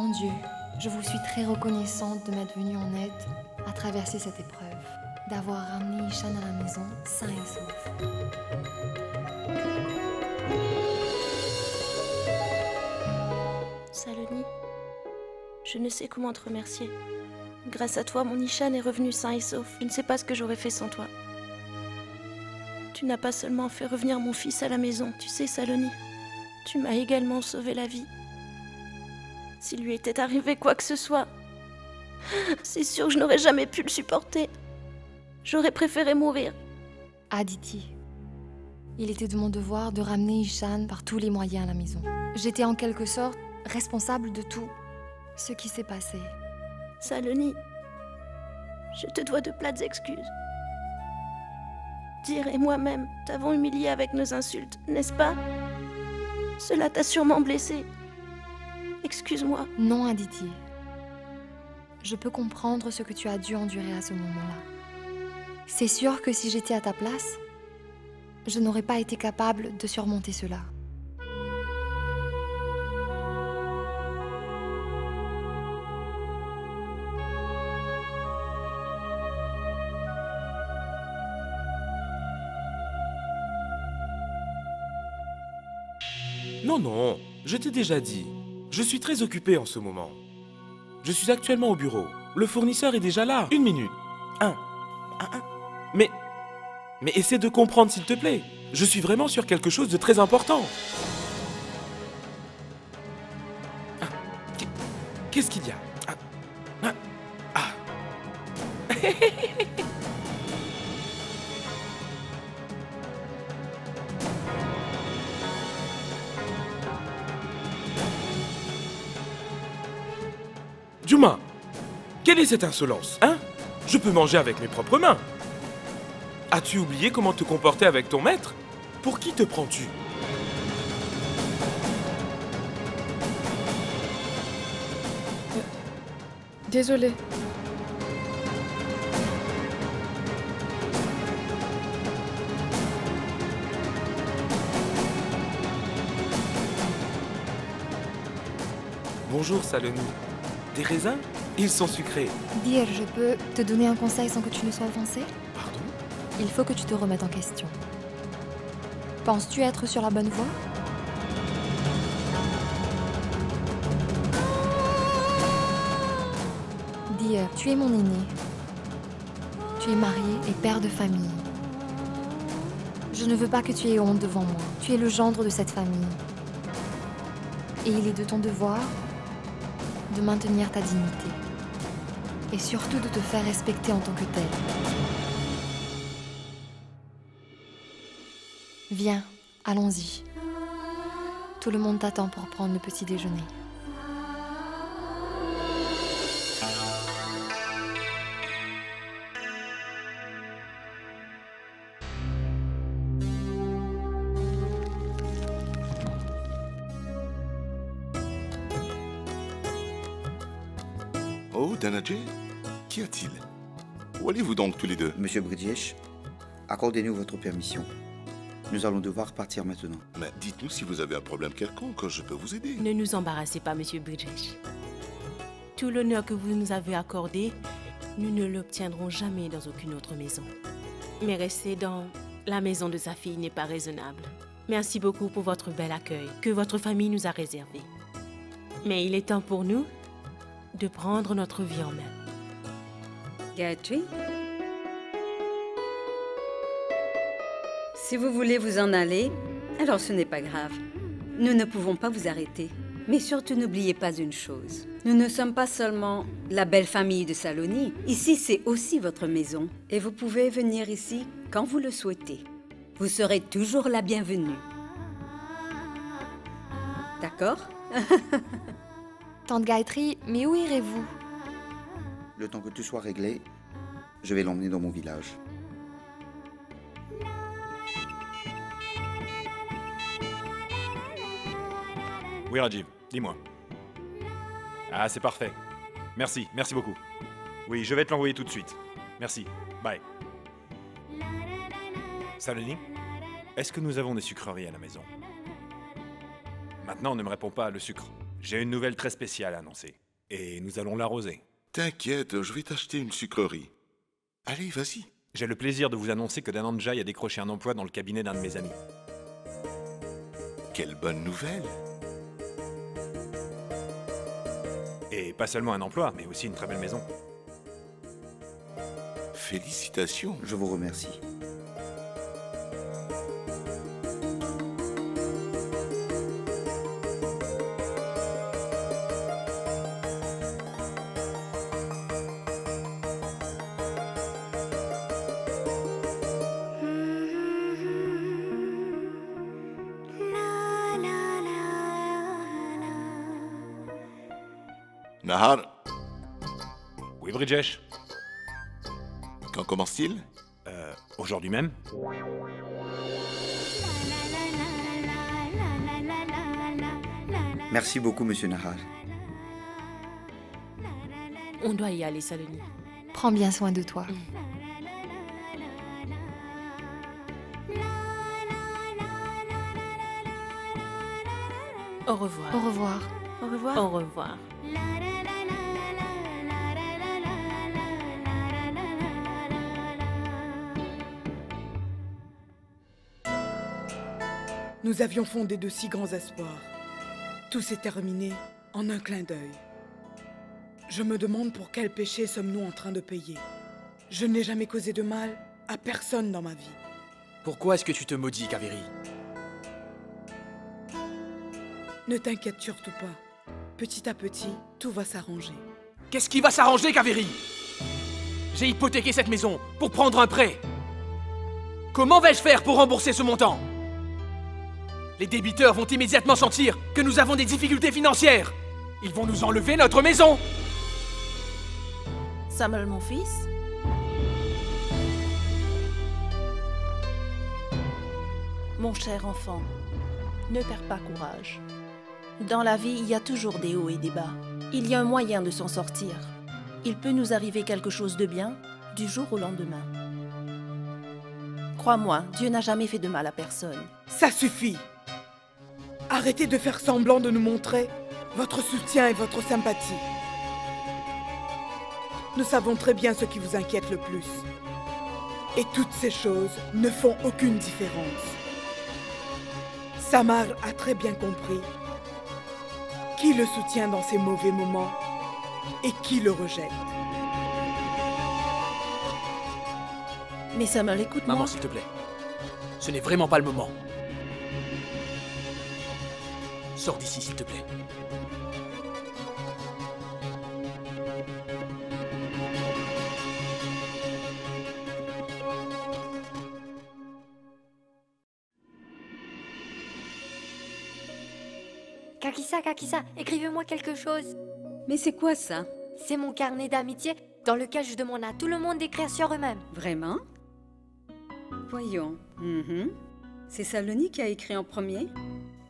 Mon Dieu, je vous suis très reconnaissante de m'être venue en aide à traverser cette épreuve, d'avoir ramené Ishan à la maison sain et sauf. Saloni, je ne sais comment te remercier. Grâce à toi, mon Ishan est revenu sain et sauf. Je ne sais pas ce que j'aurais fait sans toi. Tu n'as pas seulement fait revenir mon fils à la maison, tu sais, Saloni, tu m'as également sauvé la vie. S'il lui était arrivé quoi que ce soit, c'est sûr que je n'aurais jamais pu le supporter. J'aurais préféré mourir. Aditi, il était de mon devoir de ramener Ishan par tous les moyens à la maison. J'étais en quelque sorte responsable de tout ce qui s'est passé. Saloni, je te dois de plates excuses. Dire et moi-même t'avons humilié avec nos insultes, n'est-ce pas? Cela t'a sûrement blessé. Excuse-moi. Non, Aditi. Je peux comprendre ce que tu as dû endurer à ce moment-là. C'est sûr que si j'étais à ta place, je n'aurais pas été capable de surmonter cela. Non, non, je t'ai déjà dit. Je suis très occupé en ce moment. Je suis actuellement au bureau. Le fournisseur est déjà là. 1 minute. Mais essaie de comprendre s'il te plaît. Je suis vraiment sur quelque chose de très important. Qu'est-ce qu'il y a? Juma, quelle est cette insolence, hein? Je peux manger avec mes propres mains. As-tu oublié comment te comporter avec ton maître? Pour qui te prends-tu? Désolée. Bonjour, Saloni. Des raisins? Ils sont sucrés. Dire, je peux te donner un conseil sans que tu ne sois offensé? Pardon? Il faut que tu te remettes en question. Penses-tu être sur la bonne voie? Dire, tu es mon aîné. Tu es marié et père de famille. Je ne veux pas que tu aies honte devant moi. Tu es le gendre de cette famille. Et il est de ton devoir de maintenir ta dignité. Et surtout de te faire respecter en tant que tel. Viens, allons-y. Tout le monde t'attend pour prendre le petit déjeuner. Oh, Danajay, qu'y a-t-il? Où allez-vous donc tous les deux? Monsieur Bridgesh, accordez-nous votre permission. Nous allons devoir partir maintenant. Mais dites-nous si vous avez un problème quelconque, je peux vous aider. Ne nous embarrassez pas, Monsieur Bridgesh. Tout l'honneur que vous nous avez accordé, nous ne l'obtiendrons jamais dans aucune autre maison. Mais rester dans la maison de sa fille n'est pas raisonnable. Merci beaucoup pour votre bel accueil que votre famille nous a réservé. Mais il est temps pour nous de prendre notre vie en main. Gayatri? Si vous voulez vous en aller, alors ce n'est pas grave. Nous ne pouvons pas vous arrêter. Mais surtout, n'oubliez pas une chose. Nous ne sommes pas seulement la belle famille de Saloni. Ici, c'est aussi votre maison. Et vous pouvez venir ici quand vous le souhaitez. Vous serez toujours la bienvenue. D'accord? Tante Gayatri, mais où irez-vous? Le temps que tout soit réglé, je vais l'emmener dans mon village. Oui, Rajiv, dis-moi. Ah, c'est parfait. Merci beaucoup. Oui, je vais te l'envoyer tout de suite. Merci, bye. Saloni, est-ce que nous avons des sucreries à la maison? Maintenant, ne me réponds pas, le sucre. J'ai une nouvelle très spéciale à annoncer. Et nous allons l'arroser. T'inquiète, je vais t'acheter une sucrerie. Allez, vas-y. J'ai le plaisir de vous annoncer que Dhananjay a décroché un emploi dans le cabinet d'un de mes amis. Quelle bonne nouvelle. Et pas seulement un emploi, mais aussi une très belle maison. Félicitations. Je vous remercie. Nahar, Oui, Bridgesh. quand commence-t-il? Aujourd'hui même. Merci beaucoup, monsieur Nahar. On doit y aller, Saloni. Prends bien soin de toi. Au revoir. Au revoir. Au revoir. Au revoir. Nous avions fondé de si grands espoirs. Tout s'est terminé en un clin d'œil. Je me demande pour quel péché sommes-nous en train de payer. Je n'ai jamais causé de mal à personne dans ma vie. Pourquoi est-ce que tu te maudis, Kaveri? Ne t'inquiète surtout pas. Petit à petit, tout va s'arranger. Qu'est-ce qui va s'arranger, Kaveri? J'ai hypothéqué cette maison pour prendre un prêt. Comment vais-je faire pour rembourser ce montant? Les débiteurs vont immédiatement sentir que nous avons des difficultés financières. Ils vont nous enlever notre maison. Samuel, mon fils. Mon cher enfant, ne perds pas courage. Dans la vie, il y a toujours des hauts et des bas. Il y a un moyen de s'en sortir. Il peut nous arriver quelque chose de bien du jour au lendemain. Crois-moi, Dieu n'a jamais fait de mal à personne. Ça suffit! Arrêtez de faire semblant de nous montrer votre soutien et votre sympathie. Nous savons très bien ce qui vous inquiète le plus. Et toutes ces choses ne font aucune différence. Samar a très bien compris qui le soutient dans ses mauvais moments et qui le rejette. Mais Samuel, écoute-moi. Maman, s'il te plaît. Ce n'est vraiment pas le moment. Sors d'ici, s'il te plaît. Kakisa, écrivez-moi quelque chose. Mais c'est quoi ça? C'est mon carnet d'amitié dans lequel je demande à tout le monde d'écrire sur eux-mêmes. Vraiment? Voyons. C'est Saloni qui a écrit en premier?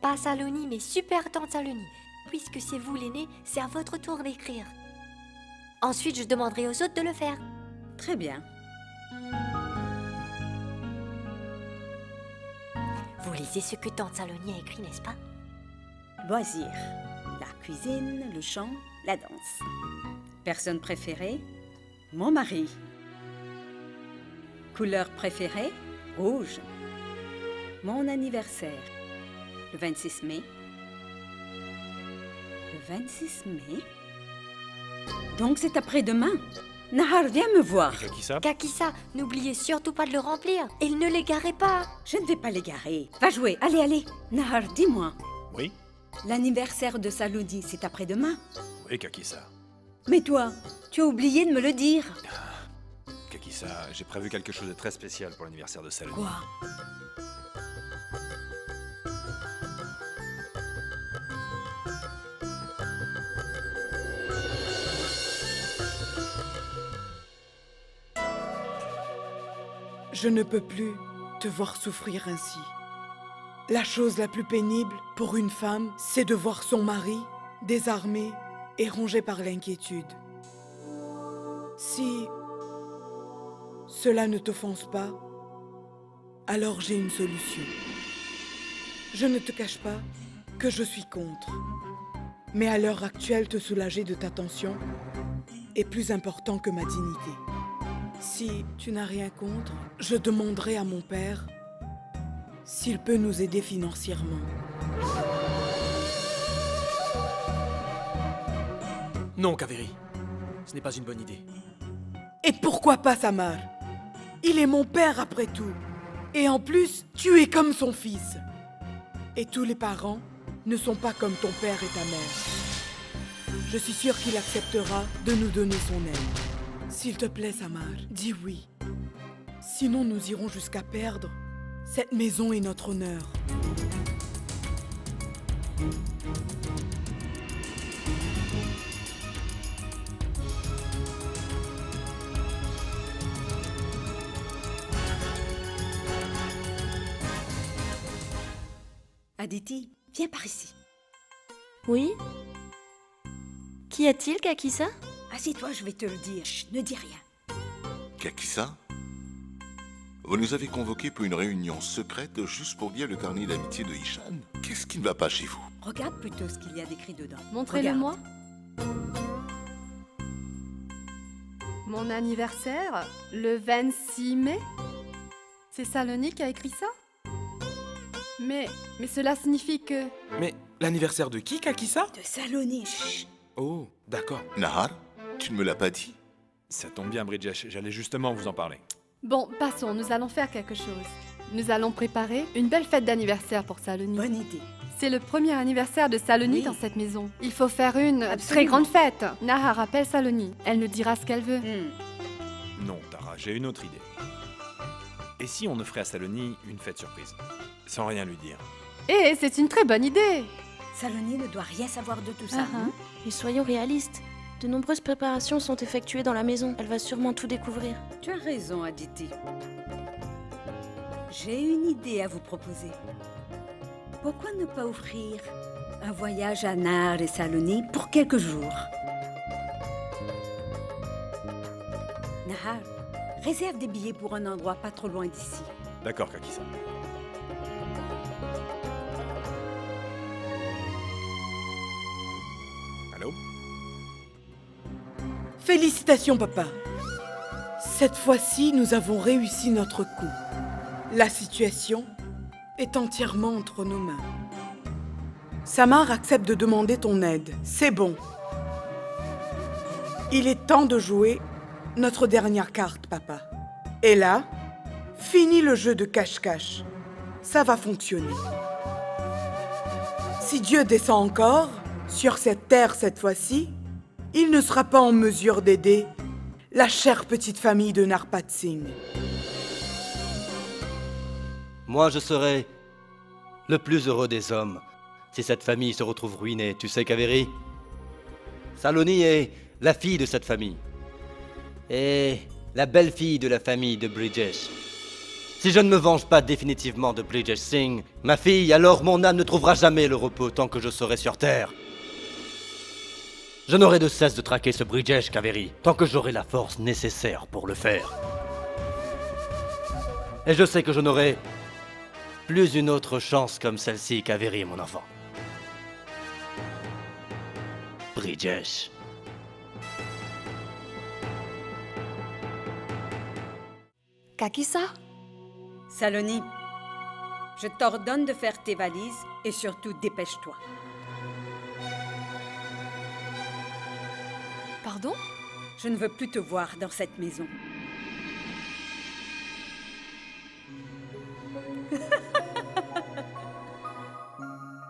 Pas Saloni, mais super tante Saloni. Puisque c'est vous l'aîné, c'est à votre tour d'écrire. Ensuite, je demanderai aux autres de le faire. Très bien. Vous lisez ce que tante Saloni a écrit, n'est-ce pas? Loisirs. La cuisine, le chant, la danse. Personne préférée? Mon mari. Couleur préférée? Rouge. Mon anniversaire. Le 26 mai. Le 26 mai? Donc c'est après-demain. Nahar, viens me voir. Kakisa? Kakisa, n'oubliez surtout pas de le remplir. Et ne l'égarez pas. Je ne vais pas l'égarer. Va jouer, allez. Nahar, dis-moi. Oui? L'anniversaire de Saloni, c'est après-demain? Oui, Kakisa. Mais toi, tu as oublié de me le dire. Kakisa, j'ai prévu quelque chose de très spécial pour l'anniversaire de Saloni. Quoi? Je ne peux plus te voir souffrir ainsi. La chose la plus pénible pour une femme, c'est de voir son mari désarmé et rongé par l'inquiétude. Si cela ne t'offense pas, alors j'ai une solution. Je ne te cache pas que je suis contre. Mais à l'heure actuelle, te soulager de ta tension est plus important que ma dignité. Si tu n'as rien contre, je demanderai à mon père s'il peut nous aider financièrement. Non, Kaveri. Ce n'est pas une bonne idée. Et pourquoi pas, Samar? Il est mon père après tout. Et en plus, tu es comme son fils. Et tous les parents ne sont pas comme ton père et ta mère. Je suis sûre qu'il acceptera de nous donner son aide. S'il te plaît, Samar, dis oui. Sinon, nous irons jusqu'à perdre cette maison et notre honneur. Aditi, viens par ici. Oui? Qu'y a-t-il, Kakisa? Assieds-toi, je vais te le dire. Chut, ne dis rien. Kakisa? Vous nous avez convoqués pour une réunion secrète juste pour lire le carnet d'amitié de Ishan? Qu'est-ce qui ne va pas chez vous? Regarde plutôt ce qu'il y a d'écrit dedans. Montrez-le-moi. Mon anniversaire, le 26 mai. C'est Saloni qui a écrit ça? Mais cela signifie que... Mais l'anniversaire de qui, Kakisa? De Saloni, chut. Oh, d'accord. Nahar, tu ne me l'as pas dit? Ça tombe bien, Bridgesh, j'allais justement vous en parler. Bon, passons, nous allons faire quelque chose. Nous allons préparer une belle fête d'anniversaire pour Saloni. Bonne idée. C'est le premier anniversaire de Saloni Oui. dans cette maison. Il faut faire une très Absolument. grande fête. Nahar appelle Saloni. Elle nous dira ce qu'elle veut. Non, Tara, j'ai une autre idée. Et si on offrait à Saloni une fête surprise? Sans rien lui dire. Et c'est une très bonne idée. Saloni ne doit rien savoir de tout ça. Uh-huh. Et soyons réalistes. De nombreuses préparations sont effectuées dans la maison. Elle va sûrement tout découvrir. Tu as raison, Aditi. J'ai une idée à vous proposer. Pourquoi ne pas offrir un voyage à Nahar et Saloni pour quelques jours? Nahar, réserve des billets pour un endroit pas trop loin d'ici. D'accord, Kakisa. Allô? Félicitations, papa. Cette fois-ci, nous avons réussi notre coup. La situation est entièrement entre nos mains. Samar accepte de demander ton aide. C'est bon. Il est temps de jouer notre dernière carte, papa. Et là, fini le jeu de cache-cache. Ça va fonctionner. Si Dieu descend encore sur cette terre cette fois-ci, il ne sera pas en mesure d'aider la chère petite famille de Narpat Singh. Moi, je serai le plus heureux des hommes si cette famille se retrouve ruinée. Tu sais, Kaveri, Saloni est la fille de cette famille et la belle-fille de la famille de Bridgesh. Si je ne me venge pas définitivement de Bridgesh Singh, ma fille, alors mon âme ne trouvera jamais le repos tant que je serai sur terre. Je n'aurai de cesse de traquer ce Bridgesh, Kaveri, tant que j'aurai la force nécessaire pour le faire. Et je sais que je n'aurai plus une autre chance comme celle-ci, Kaveri, mon enfant. Bridgesh. Kakisa? Saloni, je t'ordonne de faire tes valises et surtout dépêche-toi. Pardon? Je ne veux plus te voir dans cette maison.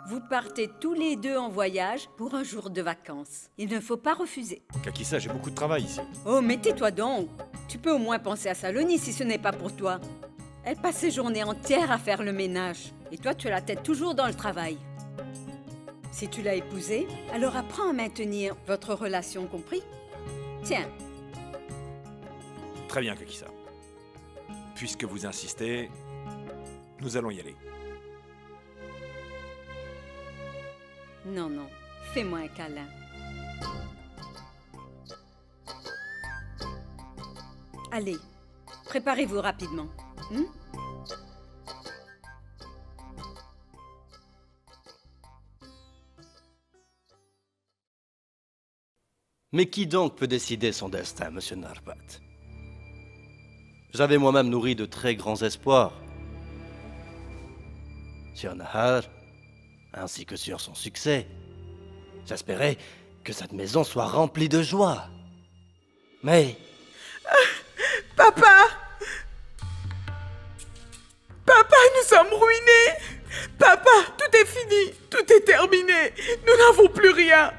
Vous partez tous les deux en voyage pour un jour de vacances. Il ne faut pas refuser. Kakisa, j'ai beaucoup de travail ici. Oh, mais tais-toi donc. Tu peux au moins penser à Saloni si ce n'est pas pour toi. Elle passe ses journées entières à faire le ménage. Et toi, tu as la tête toujours dans le travail. Si tu l'as épousée, alors apprends à maintenir votre relation, compris? Tiens, Très bien, Kakisa. Puisque vous insistez, nous allons y aller. non, non, fais-moi un câlin. Allez, préparez-vous rapidement. Mais qui donc peut décider son destin, monsieur Narbat? J'avais moi-même nourri de très grands espoirs sur Nahar, ainsi que sur son succès. J'espérais que cette maison soit remplie de joie. Mais... Papa! Papa, nous sommes ruinés! Papa, tout est fini! Tout est terminé! Nous n'avons plus rien!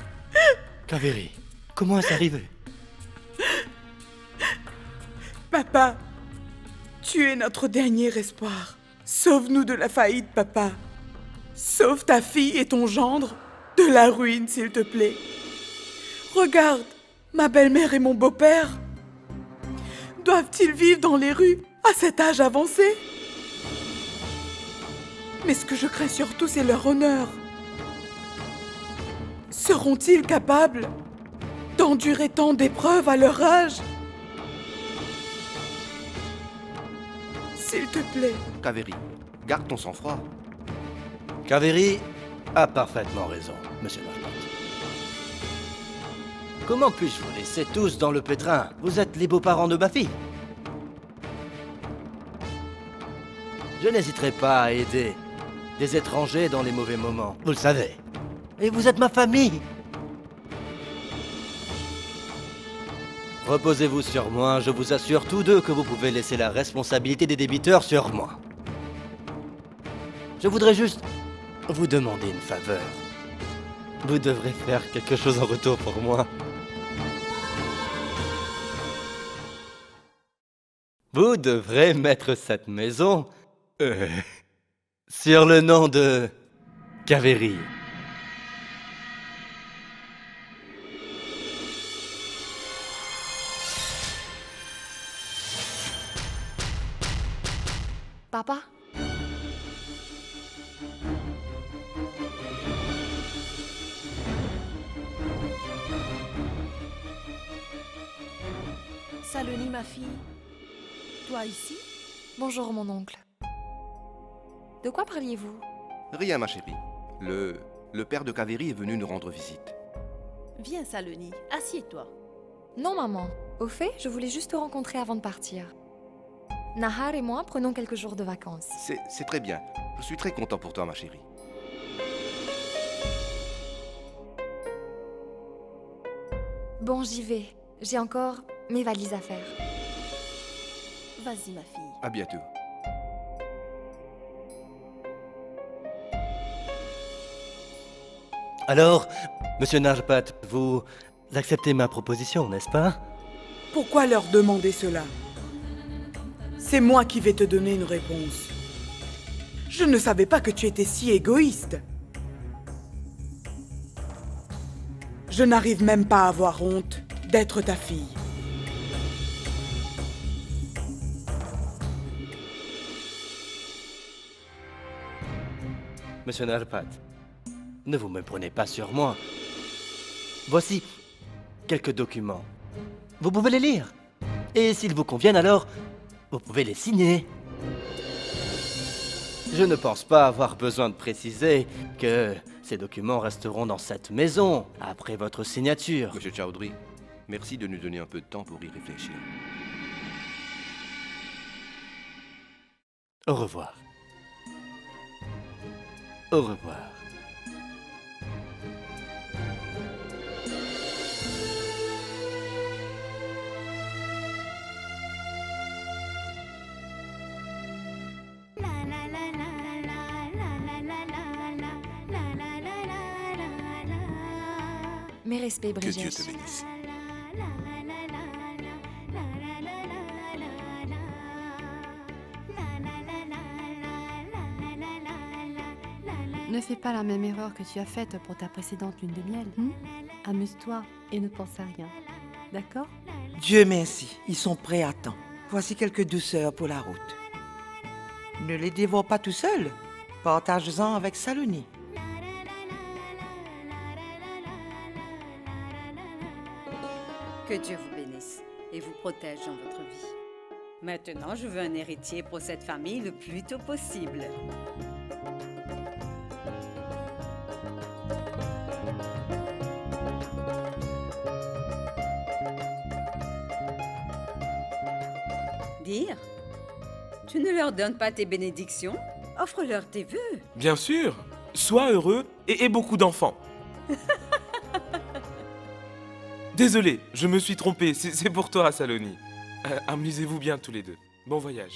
Kaveri, comment est-ce arrivé? Papa, tu es notre dernier espoir. Sauve-nous de la faillite, papa. Sauve ta fille et ton gendre de la ruine, s'il te plaît. Regarde, ma belle-mère et mon beau-père. Doivent-ils vivre dans les rues à cet âge avancé? Mais ce que je crains surtout, c'est leur honneur. Seront-ils capables d'endurer tant d'épreuves à leur âge? S'il te plaît. Kaveri, garde ton sang-froid. Kaveri a parfaitement raison, monsieur Narbat. Comment puis-je vous laisser tous dans le pétrin? Vous êtes les beaux-parents de ma fille. Je n'hésiterai pas à aider des étrangers dans les mauvais moments, vous le savez. Et vous êtes ma famille. Reposez-vous sur moi, je vous assure tous deux que vous pouvez laisser la responsabilité des débiteurs sur moi. Je voudrais juste vous demander une faveur. Vous devrez faire quelque chose en retour pour moi. Vous devrez mettre cette maison sur le nom de Kaveri. Papa? Saloni, ma fille. Toi ici? Bonjour, mon oncle. De quoi parliez-vous? Rien, ma chérie. Le père de Kaveri est venu nous rendre visite. Viens, Saloni, assieds-toi. Non, maman. Au fait, je voulais juste te rencontrer avant de partir. Nahar et moi prenons quelques jours de vacances. C'est très bien. Je suis très content pour toi, ma chérie. Bon, j'y vais. J'ai encore mes valises à faire. Vas-y, ma fille. À bientôt. Alors, monsieur Narbat, vous acceptez ma proposition, n'est-ce pas? Pourquoi leur demander cela? C'est moi qui vais te donner une réponse. Je ne savais pas que tu étais si égoïste. Je n'arrive même pas à avoir honte d'être ta fille. Monsieur Narbat, ne vous méprenez pas sur moi. Voici quelques documents. Vous pouvez les lire. Et s'ils vous conviennent, alors, vous pouvez les signer. Je ne pense pas avoir besoin de préciser que ces documents resteront dans cette maison après votre signature. Monsieur Chaudhry, merci de nous donner un peu de temps pour y réfléchir. Au revoir. Au revoir. Mes respects, Que Brigitte. Dieu te bénisse. Ne fais pas la même erreur que tu as faite pour ta précédente lune de miel. Amuse-toi et ne pense à rien. D'accord? Dieu merci, ils sont prêts à temps. Voici quelques douceurs pour la route. Ne les dévore pas tout seul. Partage-en avec Saloni. Que Dieu vous bénisse et vous protège dans votre vie. Maintenant, je veux un héritier pour cette famille le plus tôt possible. dire? Tu ne leur donnes pas tes bénédictions? Offre-leur tes vœux. Bien sûr. Sois heureux et aie beaucoup d'enfants. Désolé, je me suis trompé. C'est pour toi, Saloni. Amusez-vous bien tous les deux. Bon voyage.